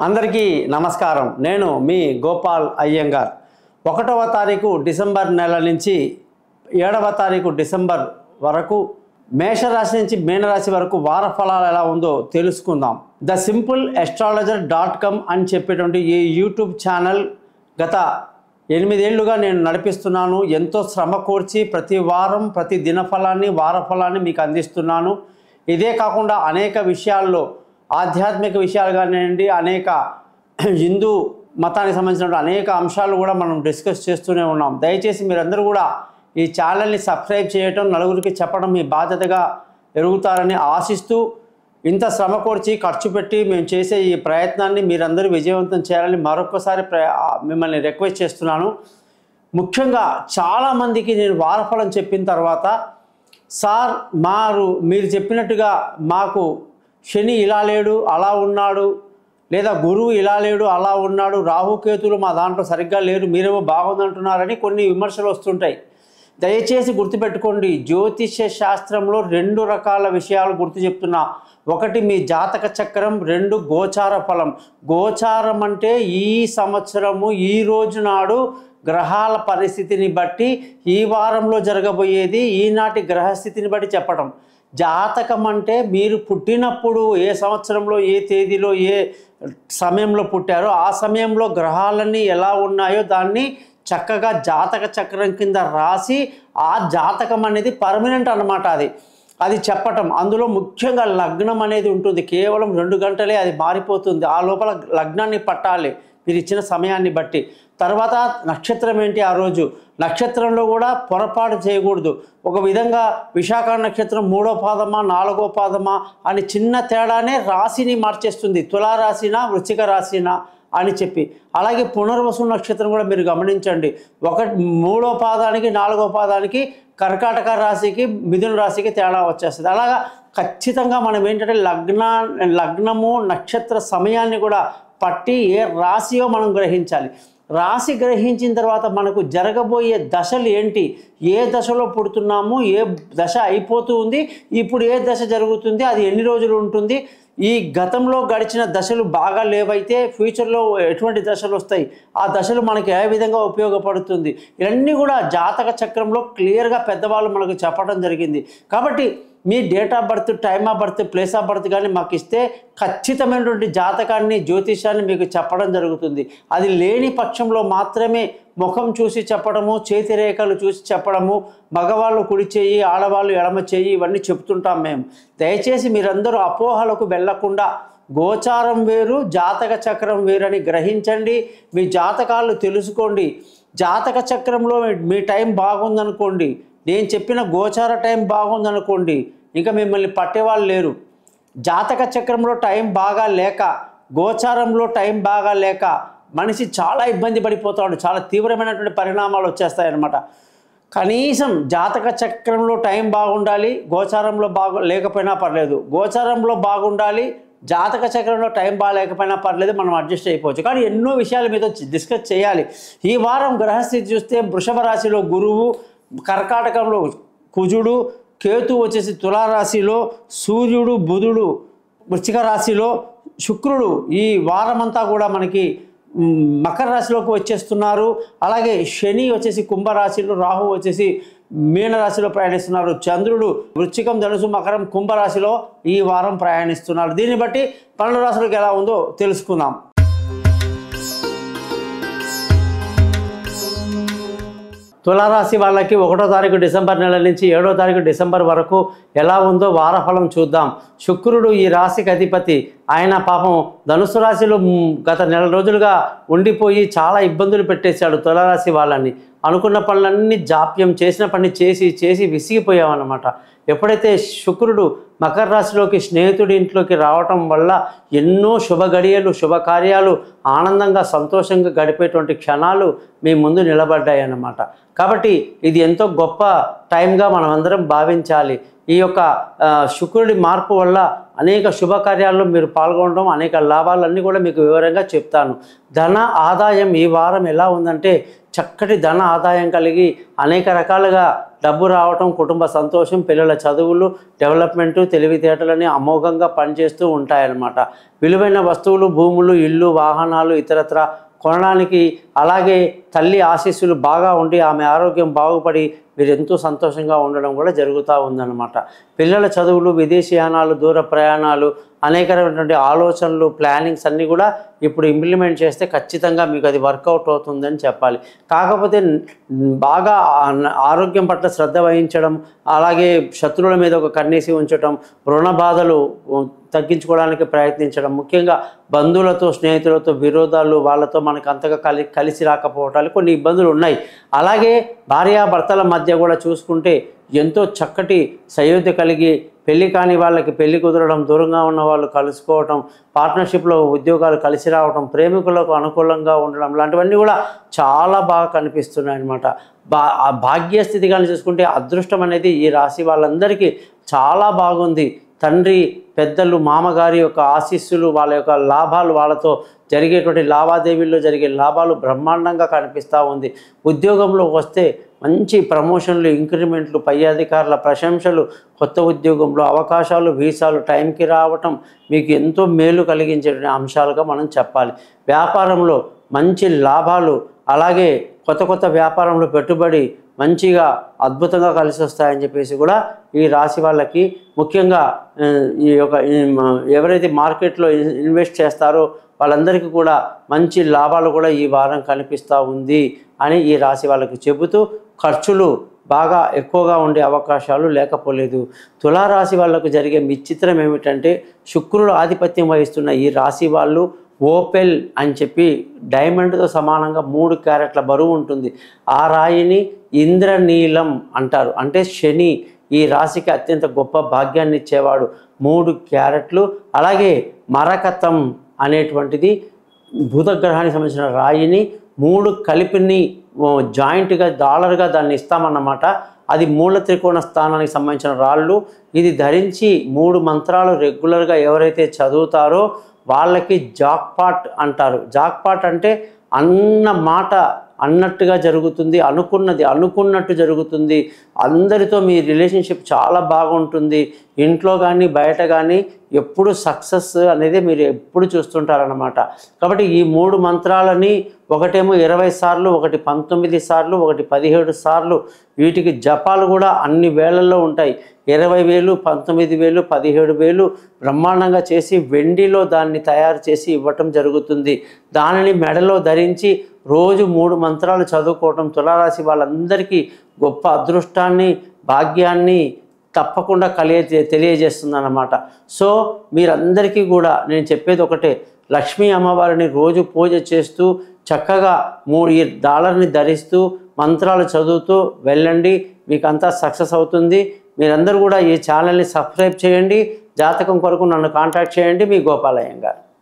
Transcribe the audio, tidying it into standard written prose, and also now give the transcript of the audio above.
అందరికీ నమస్కారం. నేను మీ గోపాల్ అయ్యంగార్. 1వ తారీఖు డిసెంబర్ నెల నుంచి 7వ తారీఖు డిసెంబర్ వరకు మేషరాశి నుంచి మీనరాశి వరకు వార ఫలాలు ఎలా ఉందో తెలుసుకుందాం. thesimpleastrologer.com అని చెప్పేటువంటి ఈ యూట్యూబ్ ఛానల్ గత 8 ఏళ్లుగా నేను నడిపిస్తున్నాను. ఎంతో శ్రమ కోర్చి ప్రతి వారం ప్రతి దినఫలాన్ని వార ఫలాన్ని మీకు అందిస్తున్నాను. ఇదే కాకుండా అనేక విషయాల్లో ఆధ్యాత్మిక విషయాలు కానివ్వండి, అనేక హిందూ మతానికి సంబంధించిన అనేక అంశాలు కూడా మనం డిస్కస్ చేస్తూనే ఉన్నాం. దయచేసి మీరందరూ కూడా ఈ ఛానల్ని సబ్స్క్రైబ్ చేయటం, నలుగురికి చెప్పడం మీ బాధ్యతగా ఎరుగుతారని ఆశిస్తూ, ఇంత శ్రమ కోర్చి ఖర్చు పెట్టి మేము చేసే ఈ ప్రయత్నాన్ని మీరందరూ విజయవంతం చేయాలని మరొకసారి మిమ్మల్ని రిక్వెస్ట్ చేస్తున్నాను. ముఖ్యంగా చాలామందికి నేను వారఫలం చెప్పిన తర్వాత, సార్ మీరు చెప్పినట్టుగా మాకు శని ఇలా లేడు అలా ఉన్నాడు, లేదా గురువు ఇలా లేడు అలా ఉన్నాడు, రాహుకేతులు మా దాంట్లో సరిగ్గా లేరు, మీరేమో బాగుందంటున్నారని కొన్ని విమర్శలు వస్తుంటాయి. దయచేసి గుర్తుపెట్టుకోండి, జ్యోతిష్య శాస్త్రంలో 2 రకాల విషయాలు గుర్తు చెప్తున్నా. ఒకటి మీ జాతక చక్రం, 2 గోచార ఫలం. గోచారం అంటే ఈ సంవత్సరము ఈ రోజు నాడు గ్రహాల పరిస్థితిని బట్టి ఈ వారంలో జరగబోయేది ఈనాటి గ్రహస్థితిని బట్టి చెప్పడం. జాతకం అంటే మీరు పుట్టినప్పుడు ఏ సంవత్సరంలో ఏ తేదీలో ఏ సమయంలో పుట్టారో ఆ సమయంలో గ్రహాలన్నీ ఎలా ఉన్నాయో దాన్ని చక్కగా జాతక చక్రం కింద రాసి, ఆ జాతకం అనేది పర్మనెంట్ అన్నమాట. అది చెప్పటం. అందులో ముఖ్యంగా లగ్నం అనేది ఉంటుంది. కేవలం 2 గంటలే అది మారిపోతుంది. ఆ లోపల లగ్నాన్ని పట్టాలి మీరు ఇచ్చిన సమయాన్ని బట్టి. తర్వాత నక్షత్రం ఏంటి, ఆ రోజు నక్షత్రంలో కూడా పొరపాటు చేయకూడదు. ఒక విధంగా విశాఖ నక్షత్రం 3వ పాదమా 4వ పాదమా అని చిన్న తేడానే రాశిని మార్చేస్తుంది. తులారాశినా వృశ్చిక రాశినా అని చెప్పి. అలాగే పునర్వసు నక్షత్రం కూడా మీరు గమనించండి. 3వ పాదానికి 4వ పాదానికి కర్కాటక రాశికి మిథున రాశికి తేడా వచ్చేస్తుంది. అలాగా ఖచ్చితంగా మనం ఏంటంటే లగ్నము నక్షత్ర సమయాన్ని కూడా పట్టి ఏ రాశియో మనం గ్రహించాలి. రాశి గ్రహించిన తర్వాత మనకు జరగబోయే దశలు ఏంటి, ఏ దశలో పుడుతున్నాము, ఏ దశ అయిపోతూ ఉంది, ఇప్పుడు ఏ దశ జరుగుతుంది, అది ఎన్ని రోజులు ఉంటుంది, ఈ గతంలో గడిచిన దశలు బాగా లేవైతే ఫ్యూచర్లో ఎటువంటి దశలు వస్తాయి, ఆ దశలు మనకి ఏ విధంగా ఉపయోగపడుతుంది, ఇవన్నీ కూడా జాతక చక్రంలో క్లియర్గా పెద్దవాళ్ళు మనకు చెప్పడం జరిగింది. కాబట్టి మీ date of birth, time of birth, place of birth కానీ మాకు ఇస్తే ఖచ్చితమైనటువంటి జాతకాన్ని జ్యోతిషాన్ని మీకు చెప్పడం జరుగుతుంది. అది లేని పక్షంలో మాత్రమే ముఖం చూసి చెప్పడము, చేతి రేఖలు చూసి చెప్పడము, మగవాళ్ళు కుడి చేయి ఆడవాళ్ళు ఎడమ చేయి ఇవన్నీ చెప్తుంటాం మేము. దయచేసి మీరందరూ అపోహలకు వెళ్లకుండా గోచారం వేరు జాతక చక్రం వేరని గ్రహించండి. మీ జాతకాలు తెలుసుకోండి. జాతక చక్రంలో మీ టైం బాగుందనుకోండి, నేను చెప్పిన గోచార టైం బాగుందనుకోండి, ఇంకా మిమ్మల్ని పట్టేవాళ్ళు లేరు. జాతక చక్రంలో టైం బాగా లేక, గోచారంలో టైం బాగా లేక మనిషి చాలా ఇబ్బంది పడిపోతాడు. చాలా తీవ్రమైనటువంటి పరిణామాలు వచ్చేస్తాయన్నమాట. కనీసం జాతక చక్రంలో టైం బాగుండాలి, గోచారంలో లేకపోయినా పర్లేదు. గోచారంలో బాగుండాలి, జాతక చక్రంలో టైం బాగాలేకపోయినా పర్లేదు, మనం అడ్జస్ట్ అయిపోవచ్చు. కానీ ఎన్నో విషయాలు మీతో డిస్కస్ చేయాలి. ఈ వారం గ్రహస్థితి చూస్తే వృషభ రాశిలో గురువు, కర్కాటకంలో కుజుడు, కేతు వచ్చేసి తులారాశిలో, సూర్యుడు బుధుడు వృశ్చిక రాశిలో, శుక్రుడు ఈ వారమంతా కూడా మనకి మకర రాశిలోకి వచ్చేస్తున్నారు. అలాగే శని వచ్చేసి కుంభరాశిలో, రాహు వచ్చేసి మీనరాశిలో ప్రయాణిస్తున్నారు. చంద్రుడు వృశ్చికం, ధనుసు, మకరం, కుంభరాశిలో ఈ వారం ప్రయాణిస్తున్నారు. దీన్ని బట్టి 12 రాశులకు ఎలా ఉందో తెలుసుకుందాం. తులారాశి వాళ్ళకి 1వ తారీఖు డిసెంబర్ నెల నుంచి 7వ తారీఖు డిసెంబర్ వరకు ఎలా ఉందో వారఫలం చూద్దాం. శుక్రుడు ఈ రాశికి అధిపతి. ఆయన పాపం ధనుసు రాశిలో గత నెల రోజులుగా ఉండిపోయి చాలా ఇబ్బందులు పెట్టేశాడు తులారాశి వాళ్ళని. అనుకున్న పనులన్నీ జాప్యం, చేసిన పని చేసి విసిగిపోయామన్నమాట. ఎప్పుడైతే శుక్రుడు మకర రాశిలోకి స్నేహితుడి ఇంట్లోకి రావటం వల్ల ఎన్నో శుభ గడియలు, శుభకార్యాలు, ఆనందంగా సంతోషంగా గడిపేటువంటి క్షణాలు మీ ముందు నిలబడ్డాయి అన్నమాట. కాబట్టి ఇది ఎంతో గొప్ప టైంగా మనం అందరం భావించాలి. ఈ యొక్క శుక్రుడి మార్పు వల్ల అనేక శుభకార్యాల్లో మీరు పాల్గొనడం, అనేక లాభాలన్నీ కూడా మీకు వివరంగా చెప్తాను. ధన ఆదాయం ఈ వారం ఎలా ఉందంటే చక్కటి ధన ఆదాయం కలిగి అనేక రకాలుగా డబ్బు రావటం, కుటుంబ సంతోషం, పిల్లల చదువులు, డెవలప్మెంటు, తెలివితేటలని అమోఘంగా పనిచేస్తూ ఉంటాయన్నమాట. విలువైన వస్తువులు, భూములు, ఇల్లు, వాహనాలు ఇతరత్ర కొనడానికి, అలాగే తల్లి ఆశీస్సులు బాగా ఉండి ఆమె ఆరోగ్యం బాగుపడి మీరు ఎంతో సంతోషంగా ఉండడం కూడా జరుగుతూ ఉందన్నమాట. పిల్లల చదువులు, విదేశీయానాలు, దూర ప్రయాణాలు, అనేకమైనటువంటి ఆలోచనలు, ప్లానింగ్స్ అన్నీ కూడా ఇప్పుడు ఇంప్లిమెంట్ చేస్తే ఖచ్చితంగా మీకు అది వర్కౌట్ అవుతుందని చెప్పాలి. కాకపోతే బాగా ఆరోగ్యం పట్ల శ్రద్ధ వహించడం, అలాగే శత్రువుల మీద ఒక కన్నేసి ఉంచడం, రుణ బాధలు తగ్గించుకోవడానికి ప్రయత్నించడం, ముఖ్యంగా బంధువులతో, స్నేహితులతో విరోధాలు, వాళ్ళతో మనకు అంతగా కలిసి రాకపోవటాలు కొన్ని ఇబ్బందులు ఉన్నాయి. అలాగే భార్యాభర్తల మధ్య కూడా చూసుకుంటే ఎంతో చక్కటి సయోధ్య కలిగి పెళ్లి కాని వాళ్ళకి పెళ్లి కుదరడం, దూరంగా ఉన్న వాళ్ళు కలుసుకోవటం, పార్ట్నర్షిప్లో ఉద్యోగాలు కలిసి రావటం, ప్రేమికులకు అనుకూలంగా ఉండడం లాంటివన్నీ కూడా చాలా బాగా కనిపిస్తున్నాయి అన్నమాట. భాగ్యస్థితి కానీ చూసుకుంటే అదృష్టం అనేది ఈ రాశి వాళ్ళందరికీ చాలా బాగుంది. తండ్రి, పెద్దలు, మామగారి యొక్క ఆశీస్సులు, వాళ్ళ యొక్క లాభాలు, వాళ్ళతో జరిగేటువంటి లావాదేవీల్లో జరిగే లాభాలు బ్రహ్మాండంగా కనిపిస్తూ ఉంది. ఉద్యోగంలో వస్తే మంచి ప్రమోషన్లు, ఇంక్రిమెంట్లు, పై అధికారుల ప్రశంసలు, కొత్త ఉద్యోగంలో అవకాశాలు, వీసాలు టైంకి రావటం మీకు ఎంతో మేలు కలిగించే అంశాలుగా మనం చెప్పాలి. వ్యాపారంలో మంచి లాభాలు, అలాగే కొత్త వ్యాపారంలో పెట్టుబడి మంచిగా అద్భుతంగా కలిసి వస్తాయని చెప్పేసి కూడా ఈ రాశి వాళ్ళకి, ముఖ్యంగా ఈ యొక్క ఎవరైతే మార్కెట్లో ఇన్వెస్ట్ చేస్తారో వాళ్ళందరికీ కూడా మంచి లాభాలు కూడా ఈ వారం కనిపిస్తూ ఉంది అని ఈ రాశి వాళ్ళకి చెబుతూ, ఖర్చులు బాగా ఎక్కువగా ఉండే అవకాశాలు లేకపోలేదు. తులారాశి వాళ్ళకు జరిగే విచిత్రం ఏమిటంటే శుక్రుడు ఆధిపత్యం వహిస్తున్న ఈ రాశి వాళ్ళు ఓపెల్ అని చెప్పి డైమండ్తో సమానంగా 3 క్యారెట్ల బరువు ఉంటుంది. ఆ రాయిని ఇంద్రనీలం అంటారు. అంటే శని ఈ రాశికి అత్యంత గొప్ప భాగ్యాన్ని ఇచ్చేవాడు. 3 క్యారెట్లు. అలాగే మరకతం అనేటువంటిది బుధగ్రహానికి సంబంధించిన రాయిని 3 కలిపిని జాయింట్గా డాలర్గా దాన్ని ఇస్తామన్నమాట. అది మూల త్రికోణ స్థానానికి సంబంధించిన రాళ్ళు. ఇది ధరించి 3 మంత్రాలు రెగ్యులర్గా ఎవరైతే చదువుతారో వాళ్ళకి జాక్పాట్ అంటారు. జాక్పాట్ అంటే అన్న మాట అన్నట్టుగా జరుగుతుంది, అనుకున్నది అనుకున్నట్టు జరుగుతుంది, అందరితో మీ రిలేషన్షిప్ చాలా బాగుంటుంది, ఇంట్లో కానీ బయట కానీ ఎప్పుడు సక్సెస్ అనేది మీరు ఎప్పుడు చూస్తుంటారన్నమాట. కాబట్టి ఈ 3 మంత్రాలని ఒకటేమో 20 సార్లు, ఒకటి 19 సార్లు, ఒకటి 17 సార్లు, వీటికి జపాలు కూడా అన్ని వేళల్లో ఉంటాయి. 20,000, 19,000, 17,000 బ్రహ్మాండంగా చేసి వెండిలో దాన్ని తయారు చేసి ఇవ్వటం జరుగుతుంది. దానిని మెడలో ధరించి రోజు 3 మంత్రాలు చదువుకోవటం తులారాశి వాళ్ళందరికీ గొప్ప అదృష్టాన్ని, భాగ్యాన్ని తప్పకుండా తెలియజేస్తుందన్నమాట. సో మీరందరికీ కూడా నేను చెప్పేది ఒకటే, లక్ష్మీ అమ్మవారిని రోజు పూజ చేస్తూ చక్కగా $3 ధరిస్తూ మంత్రాలు చదువుతూ వెళ్ళండి, మీకు అంతా సక్సెస్ అవుతుంది. మీరందరూ కూడా ఈ ఛానల్ని సబ్స్క్రైబ్ చేయండి. జాతకం కొరకు నన్ను కాంటాక్ట్ చేయండి. మీ గోపాలయ్య గారు.